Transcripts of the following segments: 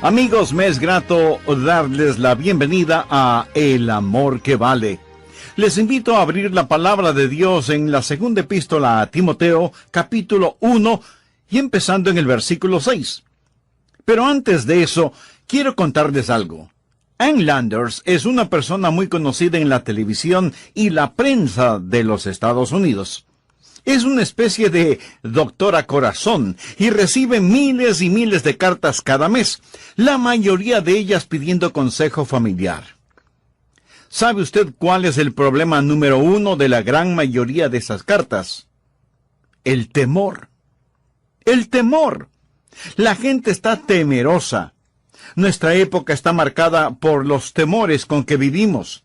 Amigos, me es grato darles la bienvenida a El Amor que Vale. Les invito a abrir la palabra de Dios en la segunda epístola a Timoteo, capítulo 1, y empezando en el versículo 6. Pero antes de eso, quiero contarles algo. Ann Landers es una persona muy conocida en la televisión y la prensa de los Estados Unidos. Es una especie de doctora corazón y recibe miles y miles de cartas cada mes, la mayoría de ellas pidiendo consejo familiar. ¿Sabe usted cuál es el problema número uno de la gran mayoría de esas cartas? El temor. El temor. La gente está temerosa. Nuestra época está marcada por los temores con que vivimos.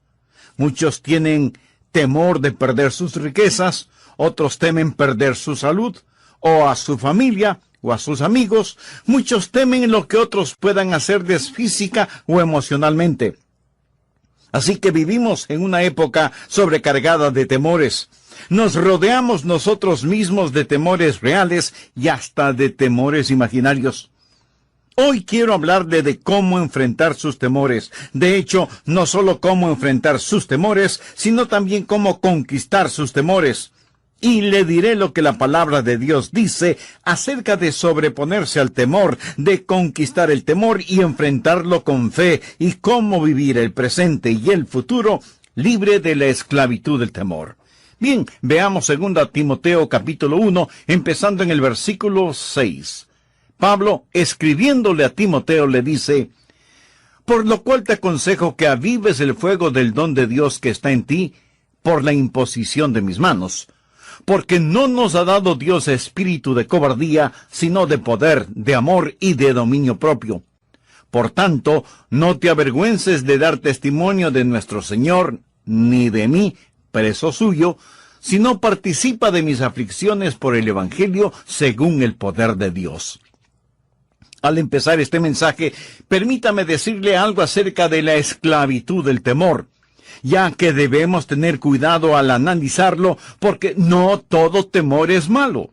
Muchos tienen temor de perder sus riquezas, otros temen perder su salud, o a su familia, o a sus amigos. Muchos temen lo que otros puedan hacerles física o emocionalmente. Así que vivimos en una época sobrecargada de temores. Nos rodeamos nosotros mismos de temores reales y hasta de temores imaginarios. Hoy quiero hablarle de cómo enfrentar sus temores. De hecho, no solo cómo enfrentar sus temores, sino también cómo conquistar sus temores. Y le diré lo que la palabra de Dios dice acerca de sobreponerse al temor, de conquistar el temor y enfrentarlo con fe, y cómo vivir el presente y el futuro libre de la esclavitud del temor. Bien, veamos 2 Timoteo capítulo 1, empezando en el versículo 6. Pablo, escribiéndole a Timoteo, le dice: «Por lo cual te aconsejo que avives el fuego del don de Dios que está en ti, por la imposición de mis manos. Porque no nos ha dado Dios espíritu de cobardía, sino de poder, de amor y de dominio propio. Por tanto, no te avergüences de dar testimonio de nuestro Señor, ni de mí, preso suyo, sino participa de mis aflicciones por el Evangelio según el poder de Dios». Al empezar este mensaje, permítame decirle algo acerca de la esclavitud del temor, ya que debemos tener cuidado al analizarlo, porque no todo temor es malo.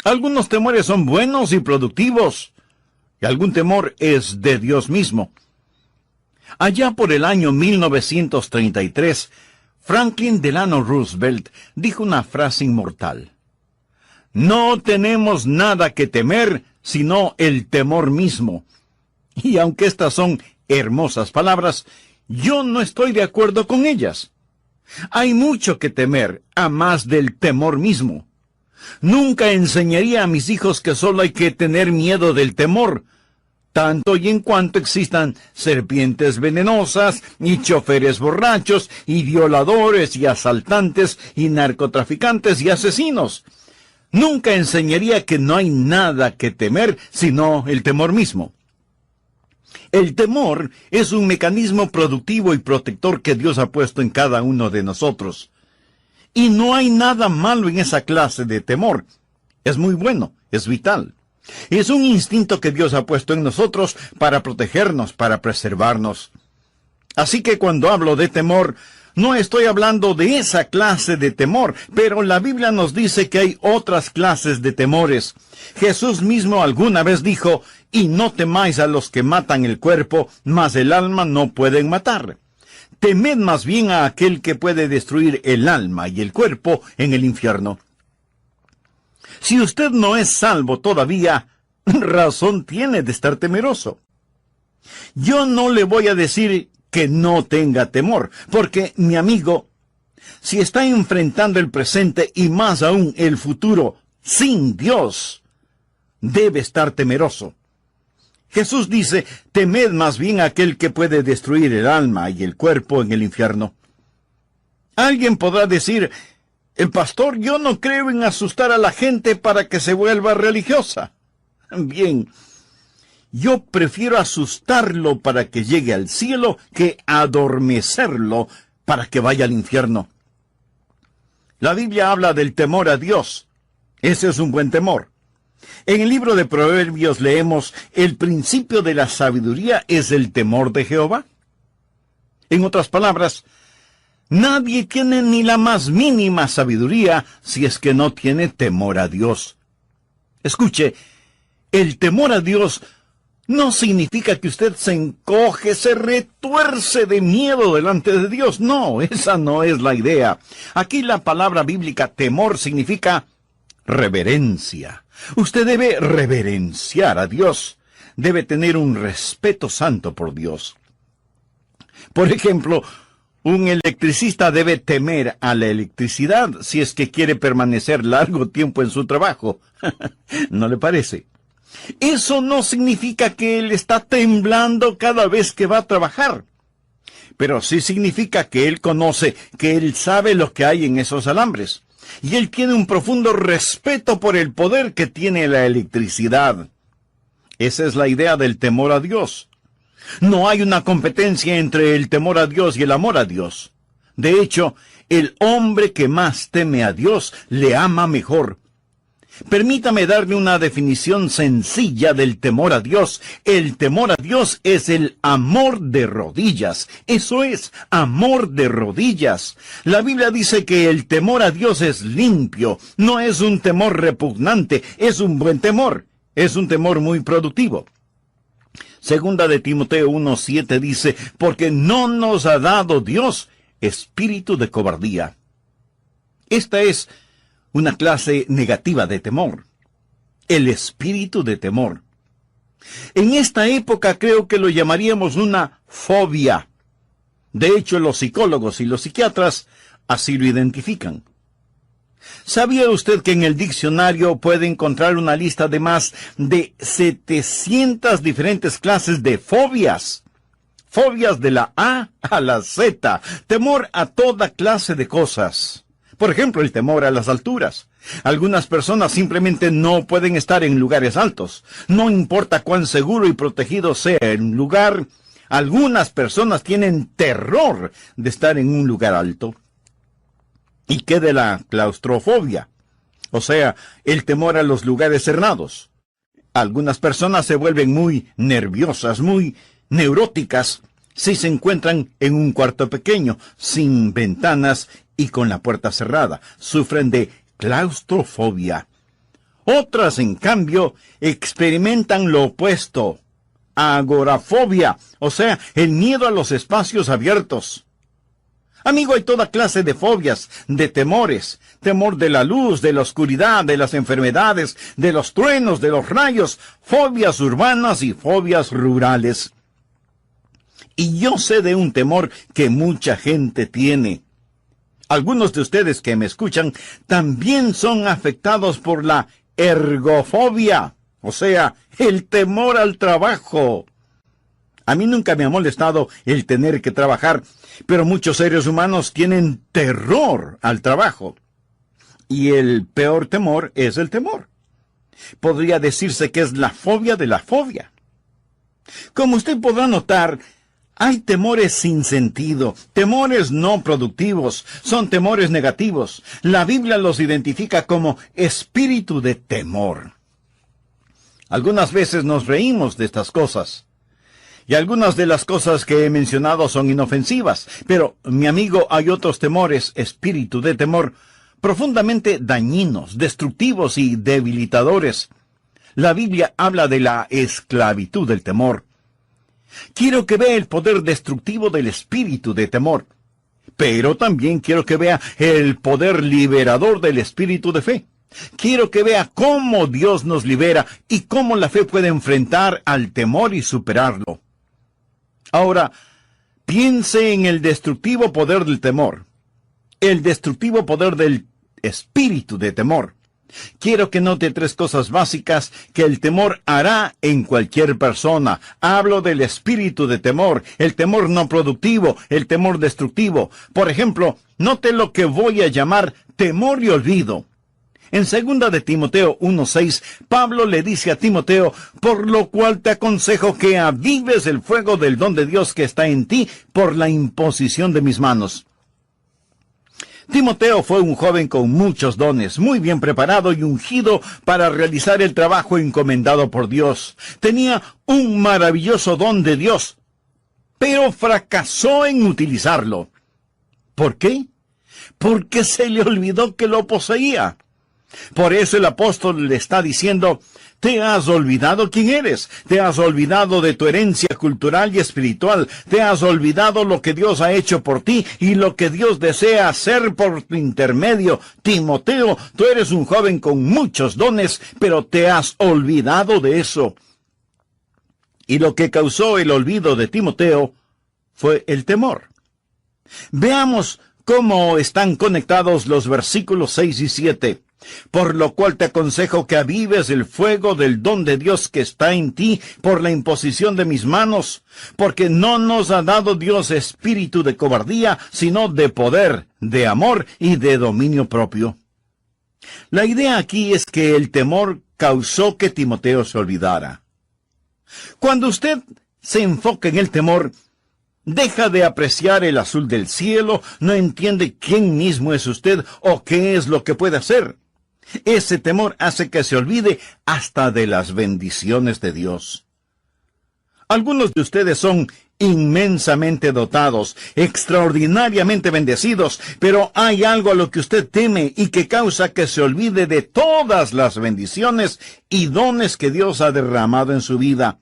Algunos temores son buenos y productivos, y algún temor es de Dios mismo. Allá por el año 1933, Franklin Delano Roosevelt dijo una frase inmortal: «No tenemos nada que temer, sino el temor mismo». Y aunque estas son hermosas palabras, yo no estoy de acuerdo con ellas. Hay mucho que temer, a más del temor mismo. Nunca enseñaría a mis hijos que solo hay que tener miedo del temor, tanto y en cuanto existan serpientes venenosas, y choferes borrachos, y violadores, y asaltantes, y narcotraficantes, y asesinos. Nunca enseñaría que no hay nada que temer, sino el temor mismo. El temor es un mecanismo productivo y protector que Dios ha puesto en cada uno de nosotros. Y no hay nada malo en esa clase de temor. Es muy bueno, es vital. Es un instinto que Dios ha puesto en nosotros para protegernos, para preservarnos. Así que cuando hablo de temor, no estoy hablando de esa clase de temor, pero la Biblia nos dice que hay otras clases de temores. Jesús mismo alguna vez dijo: «Y no temáis a los que matan el cuerpo, mas el alma no pueden matar. Temed más bien a aquel que puede destruir el alma y el cuerpo en el infierno». Si usted no es salvo todavía, razón tiene de estar temeroso. Yo no le voy a decir que no tenga temor, porque, mi amigo, si está enfrentando el presente y más aún el futuro sin Dios, debe estar temeroso. Jesús dice: «Temed más bien a aquel que puede destruir el alma y el cuerpo en el infierno». Alguien podrá decir: «El pastor, yo no creo en asustar a la gente para que se vuelva religiosa». Bien, yo prefiero asustarlo para que llegue al cielo que adormecerlo para que vaya al infierno. La Biblia habla del temor a Dios. Ese es un buen temor. En el libro de Proverbios leemos: «El principio de la sabiduría es el temor de Jehová». En otras palabras, nadie tiene ni la más mínima sabiduría si es que no tiene temor a Dios. Escuche, el temor a Dios no significa que usted se encoge, se retuerce de miedo delante de Dios. No, esa no es la idea. Aquí la palabra bíblica temor significa reverencia. Usted debe reverenciar a Dios. Debe tener un respeto santo por Dios. Por ejemplo, un electricista debe temer a la electricidad si es que quiere permanecer largo tiempo en su trabajo. ¿No le parece? Eso no significa que él está temblando cada vez que va a trabajar. Pero sí significa que él conoce, que él sabe lo que hay en esos alambres. Y él tiene un profundo respeto por el poder que tiene la electricidad. Esa es la idea del temor a Dios. No hay una competencia entre el temor a Dios y el amor a Dios. De hecho, el hombre que más teme a Dios le ama mejor. Permítame darle una definición sencilla del temor a Dios. El temor a Dios es el amor de rodillas. Eso es, amor de rodillas. La Biblia dice que el temor a Dios es limpio. No es un temor repugnante, es un buen temor. Es un temor muy productivo. Segunda de Timoteo 1:7 dice, porque no nos ha dado Dios espíritu de cobardía. Esta es una clase negativa de temor. El espíritu de temor. En esta época creo que lo llamaríamos una fobia. De hecho, los psicólogos y los psiquiatras así lo identifican. ¿Sabía usted que en el diccionario puede encontrar una lista de más de 700 diferentes clases de fobias? Fobias de la A a la Z. Temor a toda clase de cosas. Por ejemplo, el temor a las alturas. Algunas personas simplemente no pueden estar en lugares altos. No importa cuán seguro y protegido sea un lugar, algunas personas tienen terror de estar en un lugar alto. ¿Y qué de la claustrofobia? O sea, el temor a los lugares cerrados. Algunas personas se vuelven muy nerviosas, muy neuróticas, si se encuentran en un cuarto pequeño, sin ventanas y con la puerta cerrada. Sufren de claustrofobia. Otras, en cambio, experimentan lo opuesto. Agorafobia, o sea, el miedo a los espacios abiertos. Amigo, hay toda clase de fobias, de temores. Temor de la luz, de la oscuridad, de las enfermedades, de los truenos, de los rayos, fobias urbanas y fobias rurales. Y yo sé de un temor que mucha gente tiene. Algunos de ustedes que me escuchan también son afectados por la ergofobia, o sea, el temor al trabajo. A mí nunca me ha molestado el tener que trabajar, pero muchos seres humanos tienen terror al trabajo. Y el peor temor es el temor. Podría decirse que es la fobia de la fobia. Como usted podrá notar, hay temores sin sentido, temores no productivos, son temores negativos. La Biblia los identifica como espíritu de temor. Algunas veces nos reímos de estas cosas. Y algunas de las cosas que he mencionado son inofensivas, pero, mi amigo, hay otros temores, espíritu de temor, profundamente dañinos, destructivos y debilitadores. La Biblia habla de la esclavitud del temor. Quiero que vea el poder destructivo del espíritu de temor, pero también quiero que vea el poder liberador del espíritu de fe. Quiero que vea cómo Dios nos libera y cómo la fe puede enfrentar al temor y superarlo. Ahora, piense en el destructivo poder del temor, el destructivo poder del espíritu de temor. Quiero que note 3 cosas básicas que el temor hará en cualquier persona. Hablo del espíritu de temor, el temor no productivo, el temor destructivo. Por ejemplo, note lo que voy a llamar temor y olvido. En 2 de Timoteo 1:6, Pablo le dice a Timoteo, por lo cual te aconsejo que avives el fuego del don de Dios que está en ti por la imposición de mis manos. Timoteo fue un joven con muchos dones, muy bien preparado y ungido para realizar el trabajo encomendado por Dios. Tenía un maravilloso don de Dios, pero fracasó en utilizarlo. ¿Por qué? Porque se le olvidó que lo poseía. Por eso el apóstol le está diciendo, Te has olvidado quién eres. Te has olvidado de tu herencia cultural y espiritual. Te has olvidado lo que Dios ha hecho por ti y lo que Dios desea hacer por tu intermedio. Timoteo, tú eres un joven con muchos dones, pero te has olvidado de eso. Y lo que causó el olvido de Timoteo fue el temor. Veamos cómo están conectados los versículos 6 y 7. Por lo cual te aconsejo que avives el fuego del don de Dios que está en ti por la imposición de mis manos, porque no nos ha dado Dios espíritu de cobardía, sino de poder, de amor y de dominio propio. La idea aquí es que el temor causó que Timoteo se olvidara. Cuando usted se enfoca en el temor, deja de apreciar el azul del cielo, no entiende quién mismo es usted o qué es lo que puede hacer. Ese temor hace que se olvide hasta de las bendiciones de Dios. Algunos de ustedes son inmensamente dotados, extraordinariamente bendecidos, pero hay algo a lo que usted teme y que causa que se olvide de todas las bendiciones y dones que Dios ha derramado en su vida.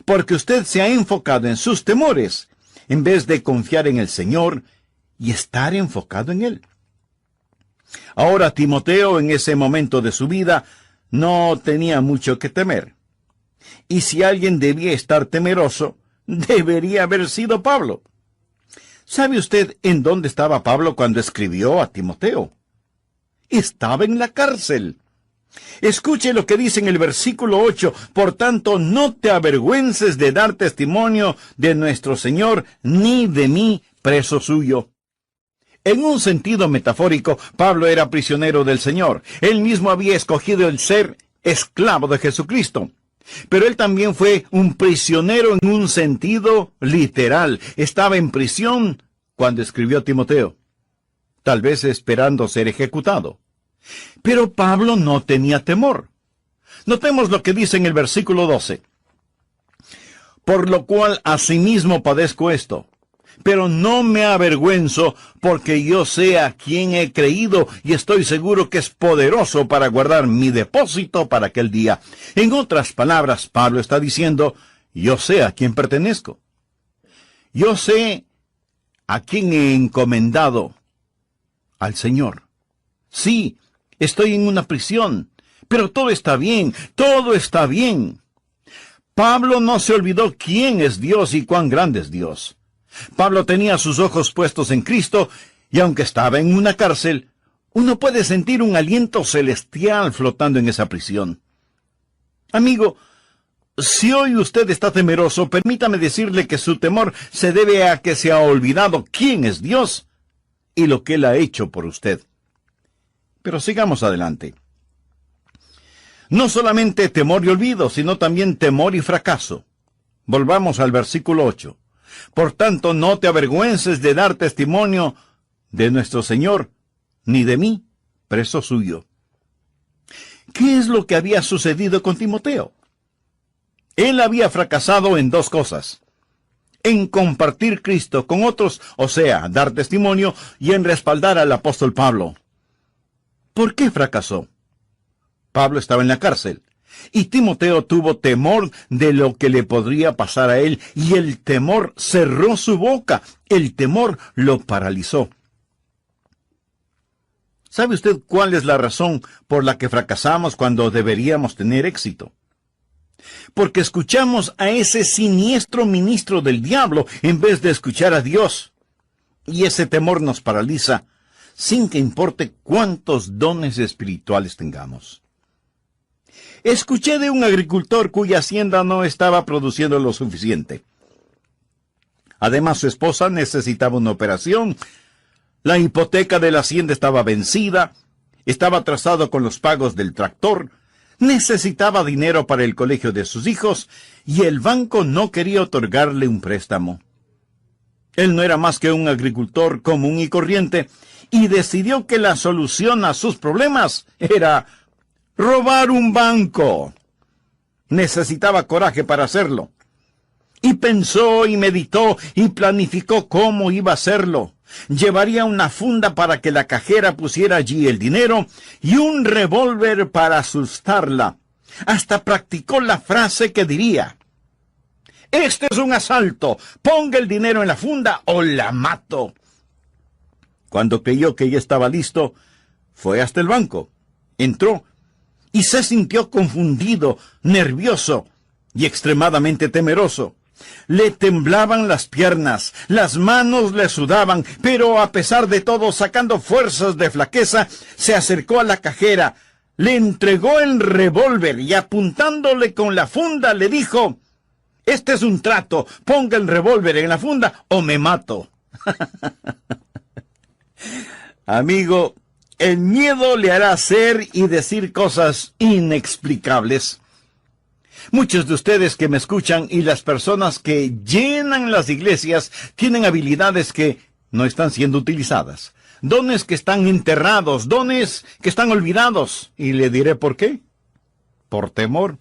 Porque usted se ha enfocado en sus temores, en vez de confiar en el Señor y estar enfocado en Él. Ahora Timoteo, en ese momento de su vida, no tenía mucho que temer. Y si alguien debía estar temeroso, debería haber sido Pablo. ¿Sabe usted en dónde estaba Pablo cuando escribió a Timoteo? Estaba en la cárcel. Escuche lo que dice en el versículo 8. Por tanto, no te avergüences de dar testimonio de nuestro Señor, ni de mí, preso suyo. En un sentido metafórico, Pablo era prisionero del Señor. Él mismo había escogido el ser esclavo de Jesucristo. Pero él también fue un prisionero en un sentido literal. Estaba en prisión cuando escribió a Timoteo, tal vez esperando ser ejecutado. Pero Pablo no tenía temor. Notemos lo que dice en el versículo 12. Por lo cual asimismo padezco esto, pero no me avergüenzo, porque yo sé a quién he creído y estoy seguro que es poderoso para guardar mi depósito para aquel día. En otras palabras, Pablo está diciendo, yo sé a quién pertenezco. Yo sé a quién he encomendado, al Señor. Sí, estoy en una prisión, pero todo está bien, todo está bien. Pablo no se olvidó quién es Dios y cuán grande es Dios. Pablo tenía sus ojos puestos en Cristo, y aunque estaba en una cárcel, uno puede sentir un aliento celestial flotando en esa prisión. Amigo, si hoy usted está temeroso, permítame decirle que su temor se debe a que se ha olvidado quién es Dios y lo que Él ha hecho por usted. Pero sigamos adelante. No solamente temor y olvido, sino también temor y fracaso. Volvamos al versículo 8. Por tanto, no te avergüences de dar testimonio de nuestro Señor, ni de mí, preso suyo. ¿Qué es lo que había sucedido con Timoteo? Él había fracasado en dos cosas: en compartir Cristo con otros, o sea, dar testimonio, y en respaldar al apóstol Pablo. ¿Por qué fracasó? Pablo estaba en la cárcel, y Timoteo tuvo temor de lo que le podría pasar a él, y el temor cerró su boca, el temor lo paralizó. ¿Sabe usted cuál es la razón por la que fracasamos cuando deberíamos tener éxito? Porque escuchamos a ese siniestro ministro del diablo en vez de escuchar a Dios. Y ese temor nos paraliza, sin que importe cuántos dones espirituales tengamos. Escuché de un agricultor cuya hacienda no estaba produciendo lo suficiente. Además, su esposa necesitaba una operación. La hipoteca de la hacienda estaba vencida. Estaba atrasado con los pagos del tractor. Necesitaba dinero para el colegio de sus hijos. Y el banco no quería otorgarle un préstamo. Él no era más que un agricultor común y corriente, y decidió que la solución a sus problemas era robar un banco. Necesitaba coraje para hacerlo. Y pensó y meditó y planificó cómo iba a hacerlo. Llevaría una funda para que la cajera pusiera allí el dinero y un revólver para asustarla. Hasta practicó la frase que diría: «Este es un asalto, ponga el dinero en la funda o la mato». Cuando creyó que ya estaba listo, fue hasta el banco, entró y se sintió confundido, nervioso y extremadamente temeroso. Le temblaban las piernas, las manos le sudaban, pero a pesar de todo, sacando fuerzas de flaqueza, se acercó a la cajera, le entregó el revólver y apuntándole con la funda le dijo: «Este es un trato, ponga el revólver en la funda o me mato». Amigo, el miedo le hará hacer y decir cosas inexplicables. Muchos de ustedes que me escuchan y las personas que llenan las iglesias tienen habilidades que no están siendo utilizadas. Dones que están enterrados, dones que están olvidados. Y le diré por qué. Por temor.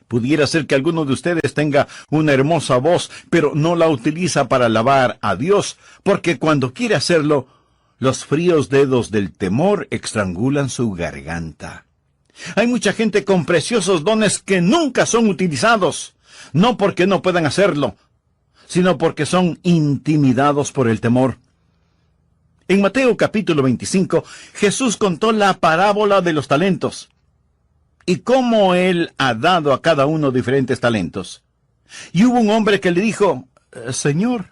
Pudiera ser que alguno de ustedes tenga una hermosa voz, pero no la utiliza para alabar a Dios, porque cuando quiere hacerlo, los fríos dedos del temor estrangulan su garganta. Hay mucha gente con preciosos dones que nunca son utilizados, no porque no puedan hacerlo, sino porque son intimidados por el temor. En Mateo capítulo 25, Jesús contó la parábola de los talentos y cómo Él ha dado a cada uno diferentes talentos. Y hubo un hombre que le dijo: «Señor,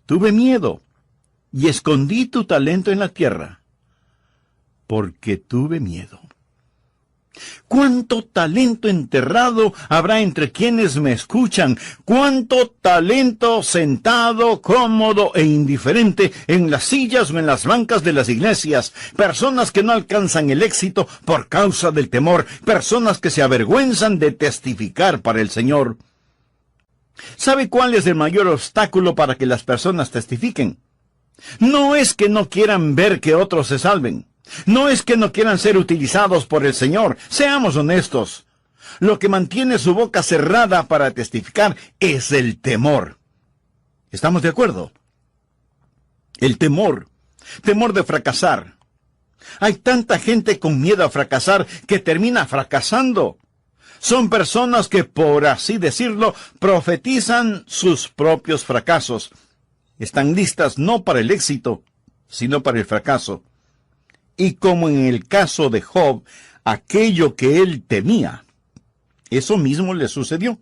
tuve miedo y escondí tu talento en la tierra, porque tuve miedo». ¿Cuánto talento enterrado habrá entre quienes me escuchan? ¿Cuánto talento sentado, cómodo e indiferente en las sillas o en las bancas de las iglesias? Personas que no alcanzan el éxito por causa del temor. Personas que se avergüenzan de testificar para el Señor. ¿Sabe cuál es el mayor obstáculo para que las personas testifiquen? No es que no quieran ver que otros se salven. No es que no quieran ser utilizados por el Señor. Seamos honestos. Lo que mantiene su boca cerrada para testificar es el temor. ¿Estamos de acuerdo? El temor. Temor de fracasar. Hay tanta gente con miedo a fracasar que termina fracasando. Son personas que, por así decirlo, profetizan sus propios fracasos. Están listas no para el éxito, sino para el fracaso. Y como en el caso de Job, aquello que él temía, eso mismo le sucedió.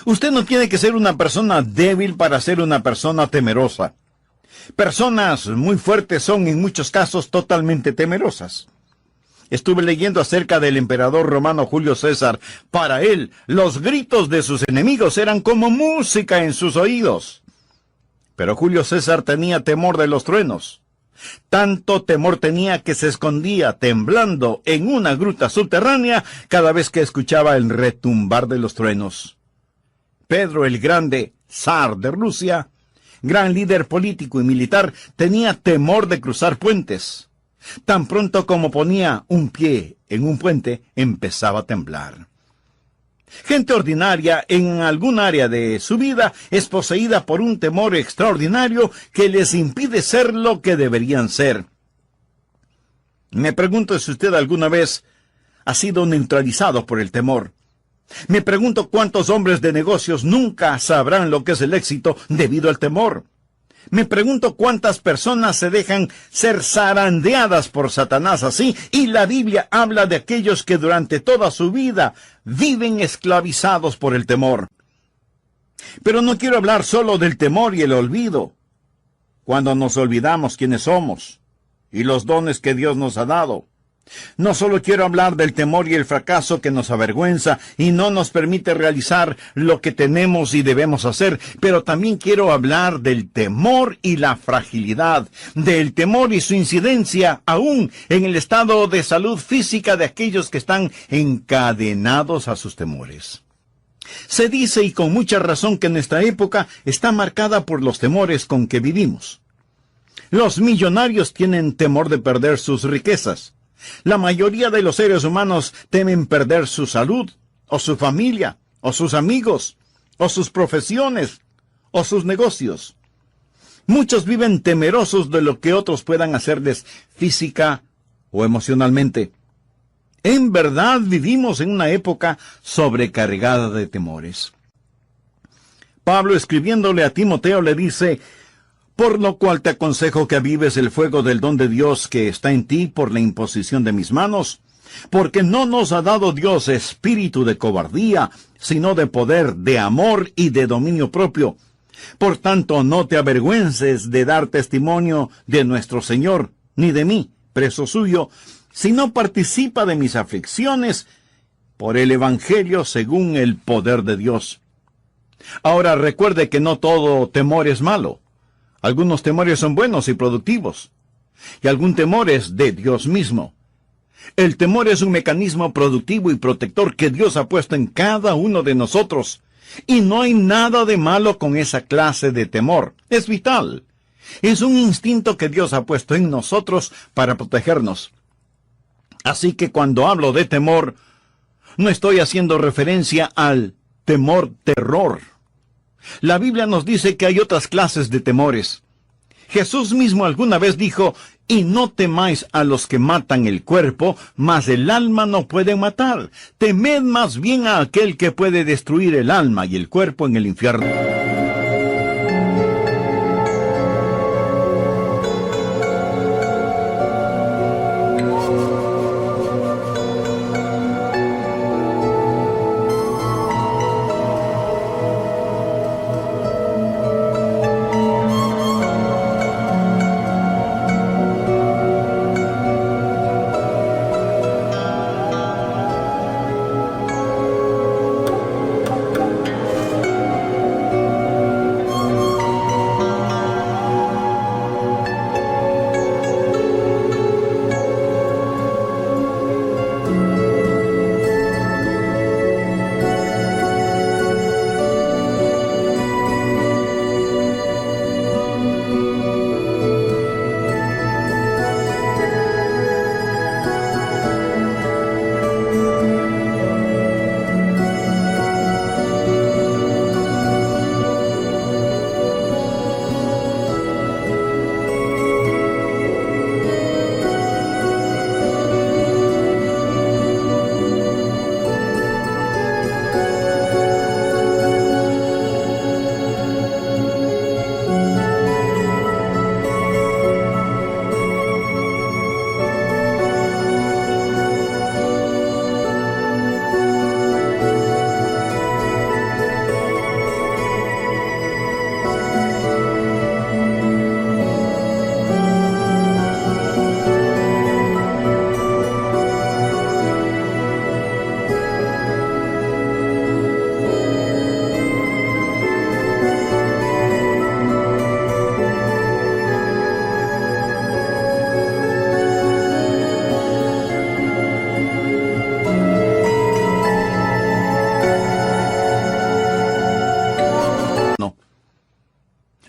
Usted no tiene que ser una persona débil para ser una persona temerosa. Personas muy fuertes son en muchos casos totalmente temerosas. Estuve leyendo acerca del emperador romano Julio César. Para él, los gritos de sus enemigos eran como música en sus oídos. Pero Julio César tenía temor de los truenos. Tanto temor tenía que se escondía temblando en una gruta subterránea cada vez que escuchaba el retumbar de los truenos. Pedro el Grande, zar de Rusia, gran líder político y militar, tenía temor de cruzar puentes. Tan pronto como ponía un pie en un puente, empezaba a temblar. Gente ordinaria en algún área de su vida es poseída por un temor extraordinario que les impide ser lo que deberían ser. Me pregunto si usted alguna vez ha sido neutralizado por el temor. Me pregunto cuántos hombres de negocios nunca sabrán lo que es el éxito debido al temor. Me pregunto cuántas personas se dejan ser zarandeadas por Satanás así, y la Biblia habla de aquellos que durante toda su vida viven esclavizados por el temor. Pero no quiero hablar solo del temor y el olvido. Cuando nos olvidamos quiénes somos y los dones que Dios nos ha dado. No solo quiero hablar del temor y el fracaso que nos avergüenza y no nos permite realizar lo que tenemos y debemos hacer, pero también quiero hablar del temor y la fragilidad, del temor y su incidencia aún en el estado de salud física de aquellos que están encadenados a sus temores. Se dice, y con mucha razón, que nuestra época está marcada por los temores con que vivimos. Los millonarios tienen temor de perder sus riquezas. La mayoría de los seres humanos temen perder su salud, o su familia, o sus amigos, o sus profesiones, o sus negocios. Muchos viven temerosos de lo que otros puedan hacerles física o emocionalmente. En verdad vivimos en una época sobrecargada de temores. Pablo, escribiéndole a Timoteo, le dice: por lo cual te aconsejo que avives el fuego del don de Dios que está en ti por la imposición de mis manos, porque no nos ha dado Dios espíritu de cobardía, sino de poder, de amor y de dominio propio. Por tanto, no te avergüences de dar testimonio de nuestro Señor, ni de mí, preso suyo, sino participa de mis aflicciones por el Evangelio según el poder de Dios. Ahora recuerde que no todo temor es malo. Algunos temores son buenos y productivos, y algún temor es de Dios mismo. El temor es un mecanismo productivo y protector que Dios ha puesto en cada uno de nosotros, y no hay nada de malo con esa clase de temor. Es vital. Es un instinto que Dios ha puesto en nosotros para protegernos. Así que cuando hablo de temor, no estoy haciendo referencia al terror. La Biblia nos dice que hay otras clases de temores. Jesús mismo alguna vez dijo: y no temáis a los que matan el cuerpo, mas el alma no pueden matar. Temed más bien a aquel que puede destruir el alma y el cuerpo en el infierno.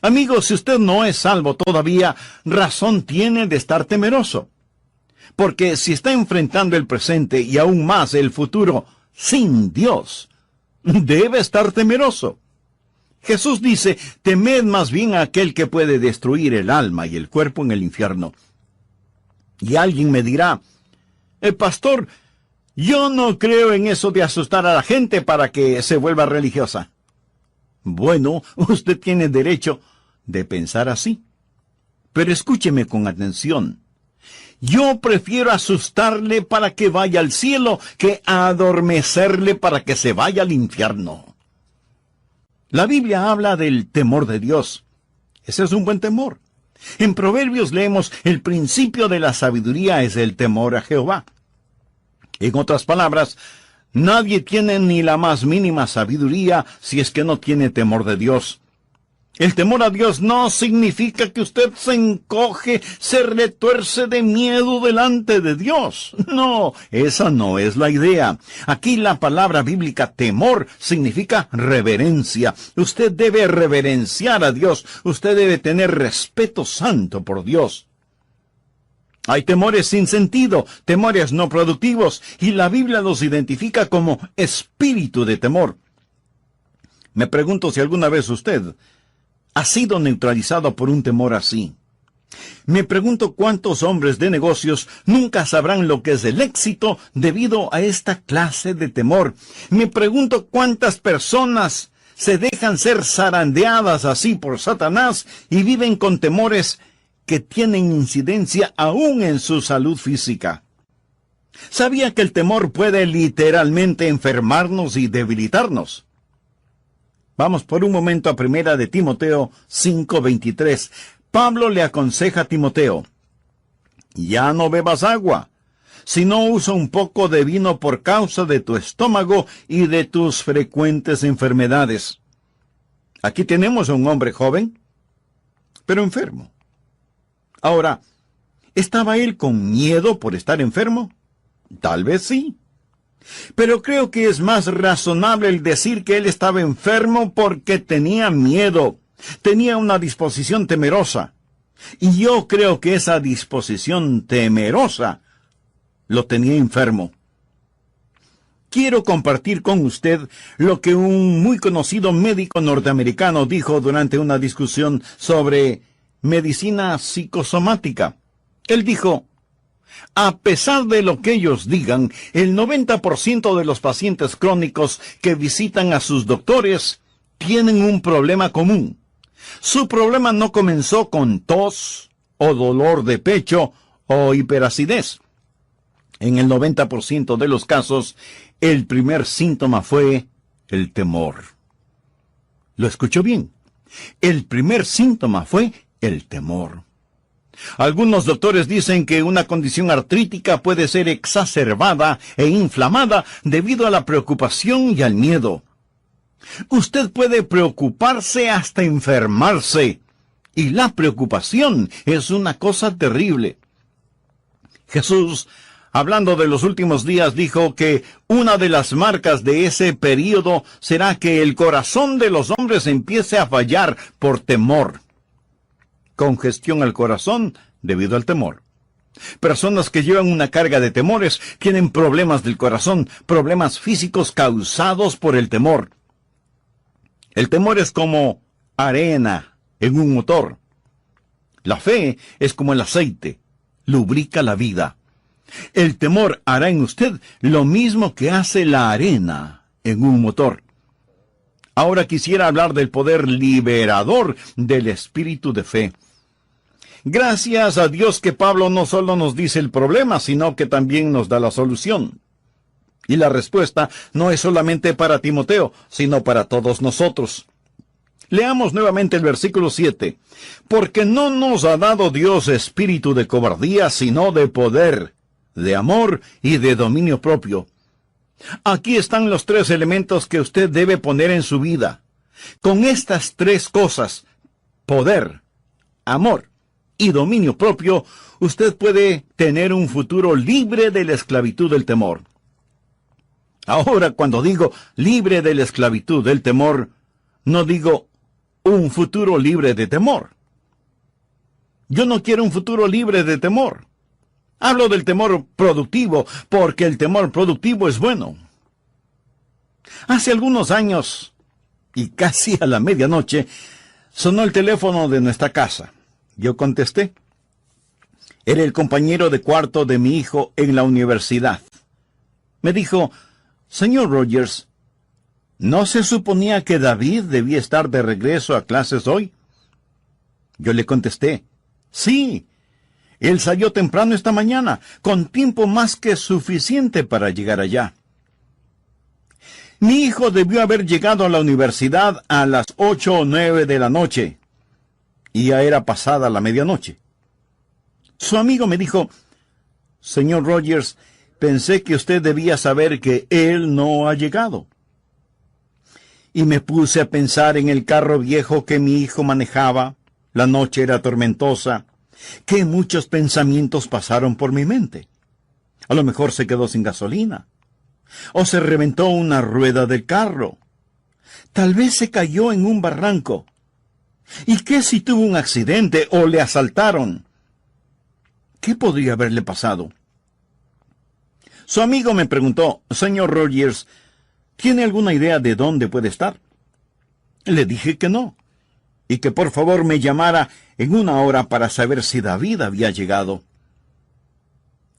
Amigos, si usted no es salvo todavía, razón tiene de estar temeroso. Porque si está enfrentando el presente y aún más el futuro sin Dios, debe estar temeroso. Jesús dice: temed más bien a aquel que puede destruir el alma y el cuerpo en el infierno. Y alguien me dirá: pastor, yo no creo en eso de asustar a la gente para que se vuelva religiosa. Bueno, usted tiene derecho de pensar así. Pero escúcheme con atención. Yo prefiero asustarle para que vaya al cielo que adormecerle para que se vaya al infierno. La Biblia habla del temor de Dios. Ese es un buen temor. En Proverbios leemos: el principio de la sabiduría es el temor a Jehová. En otras palabras, nadie tiene ni la más mínima sabiduría si es que no tiene temor de Dios. El temor a Dios no significa que usted se encoge, se retuerce de miedo delante de Dios. No, esa no es la idea. Aquí la palabra bíblica temor significa reverencia. Usted debe reverenciar a Dios. Usted debe tener respeto santo por Dios. Hay temores sin sentido, temores no productivos, y la Biblia los identifica como espíritu de temor. Me pregunto si alguna vez usted ha sido neutralizado por un temor así. Me pregunto cuántos hombres de negocios nunca sabrán lo que es el éxito debido a esta clase de temor. Me pregunto cuántas personas se dejan ser zarandeadas así por Satanás y viven con temores que tienen incidencia aún en su salud física. ¿Sabía que el temor puede literalmente enfermarnos y debilitarnos? Vamos por un momento a 1 de Timoteo 5:23. Pablo le aconseja a Timoteo: ya no bebas agua, sino usa un poco de vino por causa de tu estómago y de tus frecuentes enfermedades. Aquí tenemos a un hombre joven, pero enfermo. Ahora, ¿estaba él con miedo por estar enfermo? Tal vez sí. Pero creo que es más razonable el decir que él estaba enfermo porque tenía miedo. Tenía una disposición temerosa. Y yo creo que esa disposición temerosa lo tenía enfermo. Quiero compartir con usted lo que un muy conocido médico norteamericano dijo durante una discusión sobre medicina psicosomática. Él dijo: a pesar de lo que ellos digan, el 90% de los pacientes crónicos que visitan a sus doctores tienen un problema común. Su problema no comenzó con tos, o dolor de pecho, o hiperacidez. En el 90% de los casos, el primer síntoma fue el temor. ¿Lo escuchó bien? El primer síntoma fue el temor. Algunos doctores dicen que una condición artrítica puede ser exacerbada e inflamada debido a la preocupación y al miedo. Usted puede preocuparse hasta enfermarse, y la preocupación es una cosa terrible. Jesús, hablando de los últimos días, dijo que una de las marcas de ese período será que el corazón de los hombres empiece a fallar por temor. Congestión al corazón debido al temor. Personas que llevan una carga de temores tienen problemas del corazón, problemas físicos causados por el temor. El temor es como arena en un motor. La fe es como el aceite, lubrica la vida. El temor hará en usted lo mismo que hace la arena en un motor. Ahora quisiera hablar del poder liberador del espíritu de fe. Gracias a Dios que Pablo no solo nos dice el problema, sino que también nos da la solución. Y la respuesta no es solamente para Timoteo, sino para todos nosotros. Leamos nuevamente el versículo 7. Porque no nos ha dado Dios espíritu de cobardía, sino de poder, de amor y de dominio propio. Aquí están los tres elementos que usted debe poner en su vida. Con estas tres cosas, poder, amor y dominio propio, usted puede tener un futuro libre de la esclavitud del temor. Ahora, cuando digo libre de la esclavitud del temor, no digo un futuro libre de temor. Yo no quiero un futuro libre de temor. Hablo del temor productivo, porque el temor productivo es bueno. Hace algunos años, y casi a la medianoche, sonó el teléfono de nuestra casa. Yo contesté. Era el compañero de cuarto de mi hijo en la universidad. Me dijo: señor Rogers, ¿no se suponía que David debía estar de regreso a clases hoy? Yo le contesté: sí, él salió temprano esta mañana, con tiempo más que suficiente para llegar allá. Mi hijo debió haber llegado a la universidad a las 8 o 9 de la noche, y ya era pasada la medianoche. Su amigo me dijo: señor Rogers, pensé que usted debía saber que él no ha llegado. Y me puse a pensar en el carro viejo que mi hijo manejaba. La noche era tormentosa. Que muchos pensamientos pasaron por mi mente. A lo mejor se quedó sin gasolina. O se reventó una rueda del carro. Tal vez se cayó en un barranco. ¿Y qué si tuvo un accidente o le asaltaron? ¿Qué podría haberle pasado? Su amigo me preguntó: señor Rogers, ¿tiene alguna idea de dónde puede estar? Le dije que no. y que por favor me llamara en una hora para saber si David había llegado.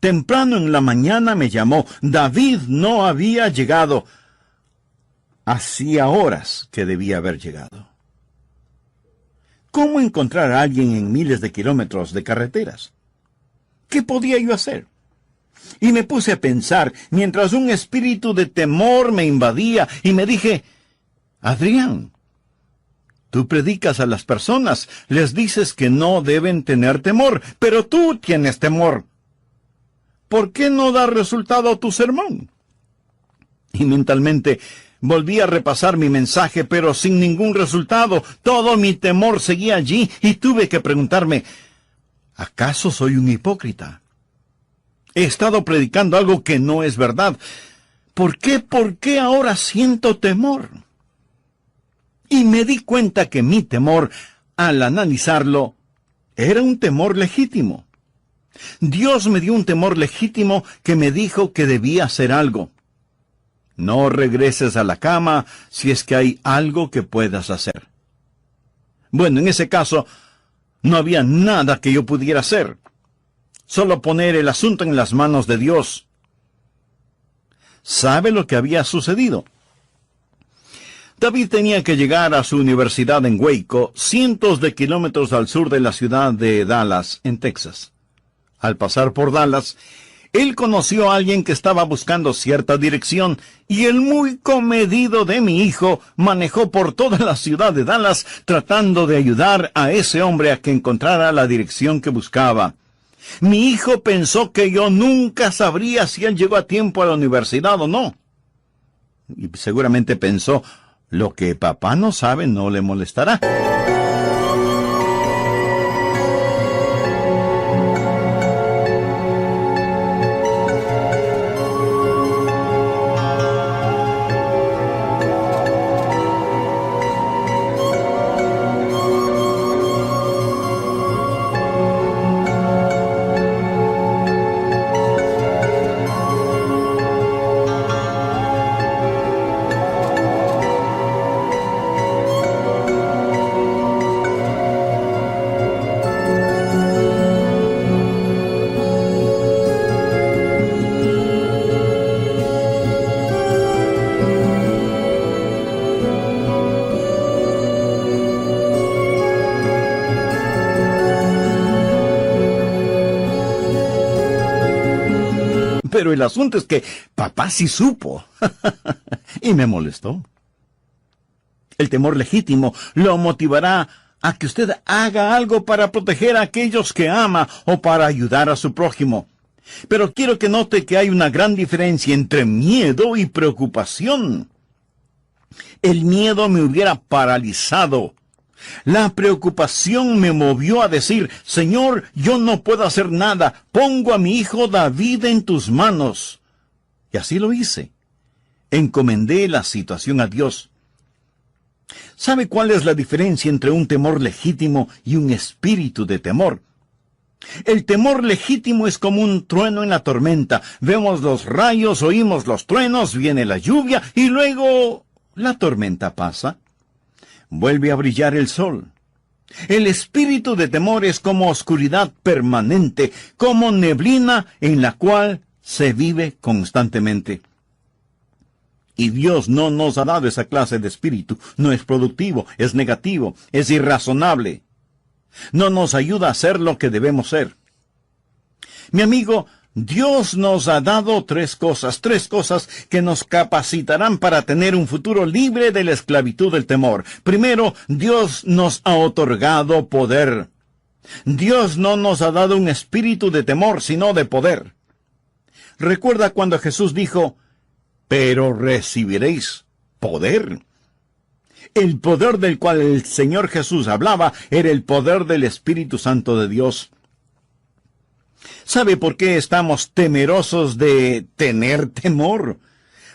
Temprano en la mañana me llamó. David no había llegado. Hacía horas que debía haber llegado. ¿Cómo encontrar a alguien en miles de kilómetros de carreteras? ¿Qué podía yo hacer? Y me puse a pensar, mientras un espíritu de temor me invadía, y me dije, Adrián, tú predicas a las personas, les dices que no deben tener temor, pero tú tienes temor. ¿Por qué no da resultado tu sermón? Y mentalmente volví a repasar mi mensaje, pero sin ningún resultado. Todo mi temor seguía allí, y tuve que preguntarme, ¿acaso soy un hipócrita? He estado predicando algo que no es verdad. ¿Por qué ahora siento temor? Y me di cuenta que mi temor, al analizarlo, era un temor legítimo. Dios me dio un temor legítimo que me dijo que debía hacer algo. No regreses a la cama si es que hay algo que puedas hacer. Bueno, en ese caso, no había nada que yo pudiera hacer. Solo poner el asunto en las manos de Dios. ¿Sabe lo que había sucedido? David tenía que llegar a su universidad en Waco, cientos de kilómetros al sur de la ciudad de Dallas, en Texas. Al pasar por Dallas, él conoció a alguien que estaba buscando cierta dirección, y el muy comedido de mi hijo manejó por toda la ciudad de Dallas tratando de ayudar a ese hombre a que encontrara la dirección que buscaba. Mi hijo pensó que yo nunca sabría si él llegó a tiempo a la universidad o no. Y seguramente pensó, lo que papá no sabe no le molestará. Pero el asunto es que papá sí supo. Y me molestó. El temor legítimo lo motivará a que usted haga algo para proteger a aquellos que ama o para ayudar a su prójimo. Pero quiero que note que hay una gran diferencia entre miedo y preocupación. El miedo me hubiera paralizado. La preocupación me movió a decir, Señor, yo no puedo hacer nada, pongo a mi hijo David en tus manos. Y así lo hice. Encomendé la situación a Dios. ¿Sabe cuál es la diferencia entre un temor legítimo y un espíritu de temor? El temor legítimo es como un trueno en la tormenta. Vemos los rayos, oímos los truenos, viene la lluvia y luego la tormenta pasa. Vuelve a brillar el sol. El espíritu de temor es como oscuridad permanente, como neblina en la cual se vive constantemente. Y Dios no nos ha dado esa clase de espíritu. No es productivo, es negativo, es irrazonable. No nos ayuda a ser lo que debemos ser. Mi amigo, Dios nos ha dado tres cosas que nos capacitarán para tener un futuro libre de la esclavitud del temor. Primero, Dios nos ha otorgado poder. Dios no nos ha dado un espíritu de temor, sino de poder. Recuerda cuando Jesús dijo, pero recibiréis poder. El poder del cual el Señor Jesús hablaba era el poder del Espíritu Santo de Dios. ¿Sabe por qué estamos temerosos de tener temor?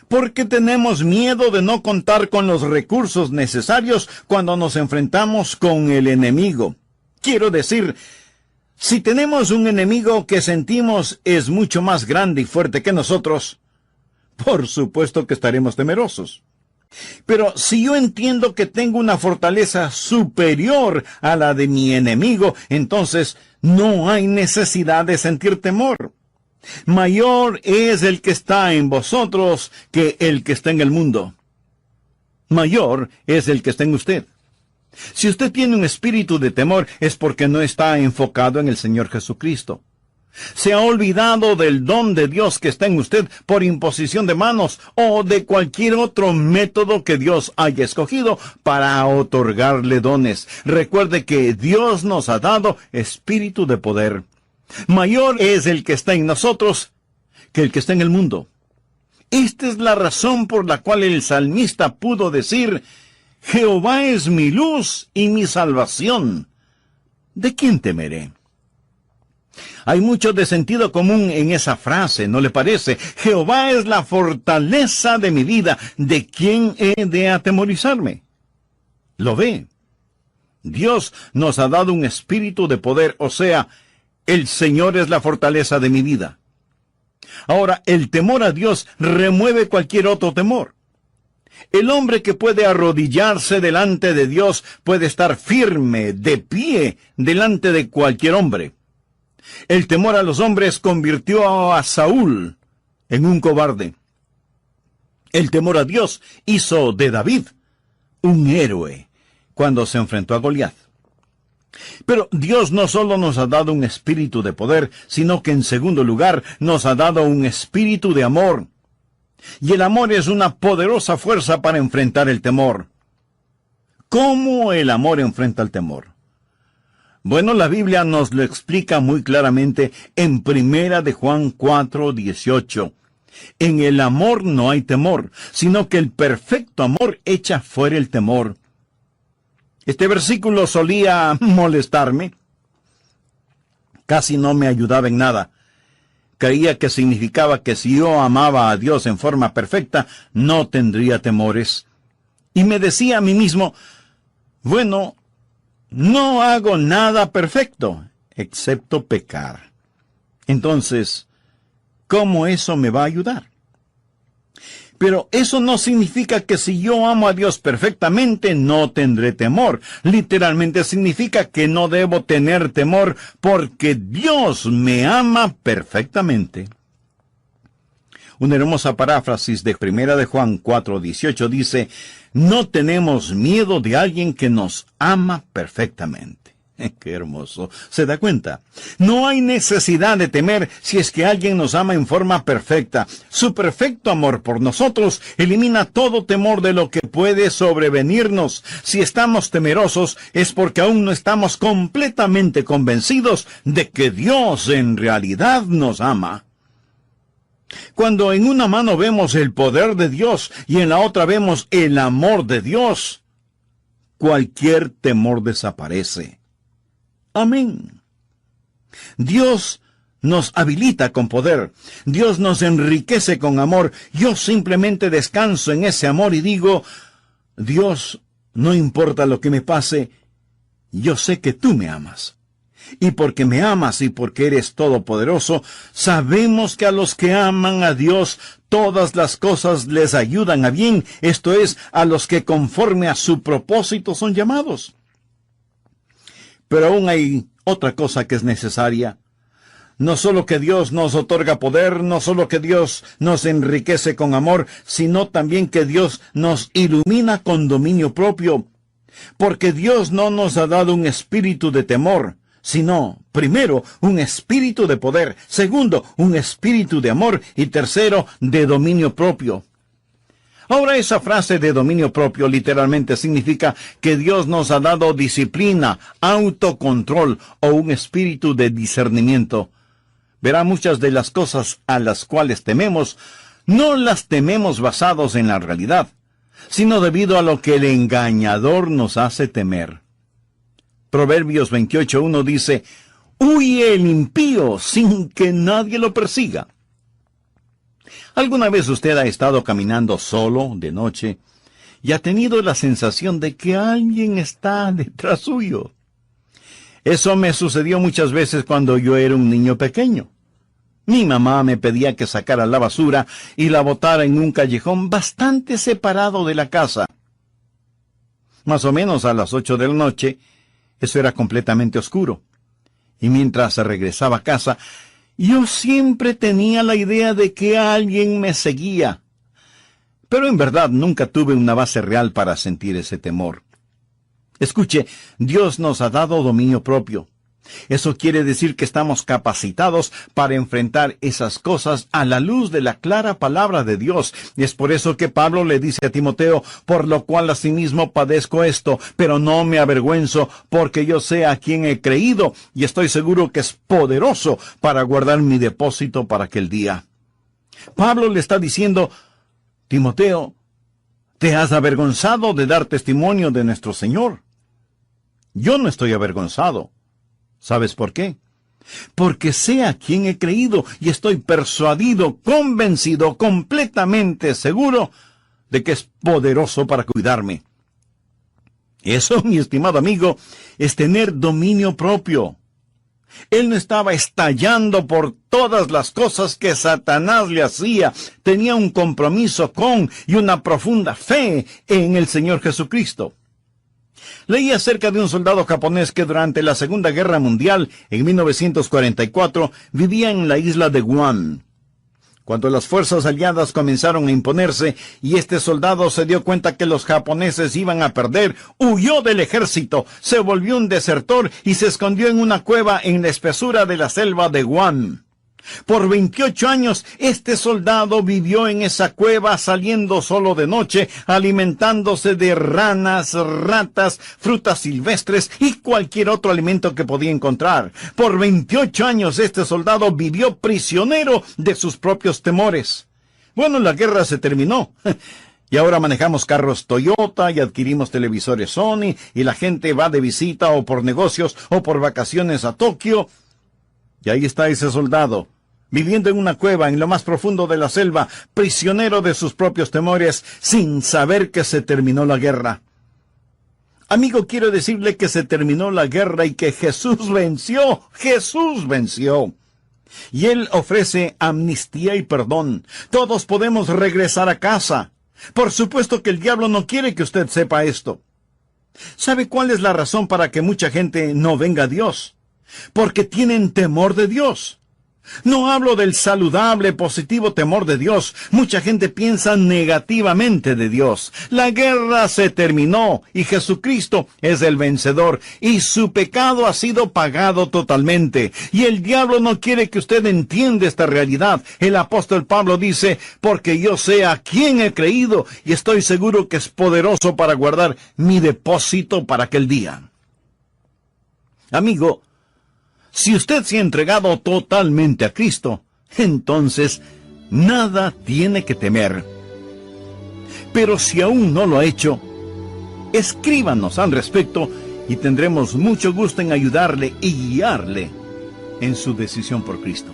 Porque tenemos miedo de no contar con los recursos necesarios cuando nos enfrentamos con el enemigo. Quiero decir, si tenemos un enemigo que sentimos es mucho más grande y fuerte que nosotros, por supuesto que estaremos temerosos. Pero si yo entiendo que tengo una fortaleza superior a la de mi enemigo, entonces no hay necesidad de sentir temor. Mayor es el que está en vosotros que el que está en el mundo. Mayor es el que está en usted. Si usted tiene un espíritu de temor, es porque no está enfocado en el Señor Jesucristo. Se ha olvidado del don de Dios que está en usted por imposición de manos o de cualquier otro método que Dios haya escogido para otorgarle dones. Recuerde que Dios nos ha dado espíritu de poder. Mayor es el que está en nosotros que el que está en el mundo. Esta es la razón por la cual el salmista pudo decir: Jehová es mi luz y mi salvación. ¿De quién temeré? Hay mucho de sentido común en esa frase, ¿no le parece? Jehová es la fortaleza de mi vida. ¿De quién he de atemorizarme? ¿Lo ve? Dios nos ha dado un espíritu de poder, o sea, el Señor es la fortaleza de mi vida. Ahora, el temor a Dios remueve cualquier otro temor. El hombre que puede arrodillarse delante de Dios puede estar firme, de pie, delante de cualquier hombre. El temor a los hombres convirtió a Saúl en un cobarde. El temor a Dios hizo de David un héroe cuando se enfrentó a Goliat. Pero Dios no solo nos ha dado un espíritu de poder, sino que en segundo lugar nos ha dado un espíritu de amor. Y el amor es una poderosa fuerza para enfrentar el temor. ¿Cómo el amor enfrenta el temor? Bueno, la Biblia nos lo explica muy claramente en 1 de Juan 4:18. En el amor no hay temor, sino que el perfecto amor echa fuera el temor. Este versículo solía molestarme. Casi no me ayudaba en nada. Creía que significaba que si yo amaba a Dios en forma perfecta, no tendría temores. Y me decía a mí mismo, bueno, no hago nada perfecto, excepto pecar. Entonces, ¿cómo eso me va a ayudar? Pero eso no significa que si yo amo a Dios perfectamente, no tendré temor. Literalmente significa que no debo tener temor porque Dios me ama perfectamente. Una hermosa paráfrasis de 1 de Juan 4:18 dice: no tenemos miedo de alguien que nos ama perfectamente. ¡Qué hermoso! ¿Se da cuenta? No hay necesidad de temer si es que alguien nos ama en forma perfecta. Su perfecto amor por nosotros elimina todo temor de lo que puede sobrevenirnos. Si estamos temerosos es porque aún no estamos completamente convencidos de que Dios en realidad nos ama. Cuando en una mano vemos el poder de Dios y en la otra vemos el amor de Dios, cualquier temor desaparece. Amén. Dios nos habilita con poder. Dios nos enriquece con amor. Yo simplemente descanso en ese amor y digo: Dios, no importa lo que me pase, yo sé que tú me amas. Y porque me amas y porque eres todopoderoso, sabemos que a los que aman a Dios, todas las cosas les ayudan a bien, esto es, a los que conforme a su propósito son llamados. Pero aún hay otra cosa que es necesaria. No solo que Dios nos otorga poder, no solo que Dios nos enriquece con amor, sino también que Dios nos ilumina con dominio propio. Porque Dios no nos ha dado un espíritu de temor, sino, primero, un espíritu de poder, segundo, un espíritu de amor y tercero, de dominio propio. Ahora, esa frase de dominio propio literalmente significa que Dios nos ha dado disciplina, autocontrol o un espíritu de discernimiento. Verá, muchas de las cosas a las cuales tememos, no las tememos basados en la realidad, sino debido a lo que el engañador nos hace temer. Proverbios 28:1 dice: huye el impío sin que nadie lo persiga. ¿Alguna vez usted ha estado caminando solo de noche y ha tenido la sensación de que alguien está detrás suyo? Eso me sucedió muchas veces cuando yo era un niño pequeño. Mi mamá me pedía que sacara la basura y la botara en un callejón bastante separado de la casa. Más o menos a las 8 de la noche, eso era completamente oscuro. Y mientras regresaba a casa, yo siempre tenía la idea de que alguien me seguía. Pero en verdad nunca tuve una base real para sentir ese temor. Escuche, Dios nos ha dado dominio propio. Eso quiere decir que estamos capacitados para enfrentar esas cosas a la luz de la clara palabra de Dios. Y es por eso que Pablo le dice a Timoteo, por lo cual asimismo padezco esto, pero no me avergüenzo, porque yo sé a quién he creído, y estoy seguro que es poderoso para guardar mi depósito para aquel día. Pablo le está diciendo, Timoteo, ¿te has avergonzado de dar testimonio de nuestro Señor? Yo no estoy avergonzado. ¿Sabes por qué? Porque sé a quién he creído y estoy persuadido, convencido, completamente seguro de que es poderoso para cuidarme. Eso, mi estimado amigo, es tener dominio propio. Él no estaba estallando por todas las cosas que Satanás le hacía. Tenía un compromiso con y una profunda fe en el Señor Jesucristo. Leí acerca de un soldado japonés que durante la Segunda Guerra Mundial, en 1944, vivía en la isla de Guam. Cuando las fuerzas aliadas comenzaron a imponerse y este soldado se dio cuenta que los japoneses iban a perder, huyó del ejército, se volvió un desertor y se escondió en una cueva en la espesura de la selva de Guam. Por 28 años, este soldado vivió en esa cueva saliendo solo de noche, alimentándose de ranas, ratas, frutas silvestres y cualquier otro alimento que podía encontrar. Por 28 años este soldado vivió prisionero de sus propios temores. Bueno, la guerra se terminó. Y ahora manejamos carros Toyota y adquirimos televisores Sony y la gente va de visita o por negocios o por vacaciones a Tokio. Y ahí está ese soldado, viviendo en una cueva en lo más profundo de la selva, prisionero de sus propios temores, sin saber que se terminó la guerra. Amigo, quiero decirle que se terminó la guerra y que Jesús venció. Jesús venció. Y Él ofrece amnistía y perdón. Todos podemos regresar a casa. Por supuesto que el diablo no quiere que usted sepa esto. ¿Sabe cuál es la razón para que mucha gente no venga a Dios? Porque tienen temor de Dios. No hablo del saludable, positivo temor de Dios. Mucha gente piensa negativamente de Dios. La guerra se terminó y Jesucristo es el vencedor y su pecado ha sido pagado totalmente. Y el diablo no quiere que usted entienda esta realidad. El apóstol Pablo dice, porque yo sé a quién he creído y estoy seguro que es poderoso para guardar mi depósito para aquel día. Amigo, si usted se ha entregado totalmente a Cristo, entonces nada tiene que temer. Pero si aún no lo ha hecho, escríbanos al respecto y tendremos mucho gusto en ayudarle y guiarle en su decisión por Cristo.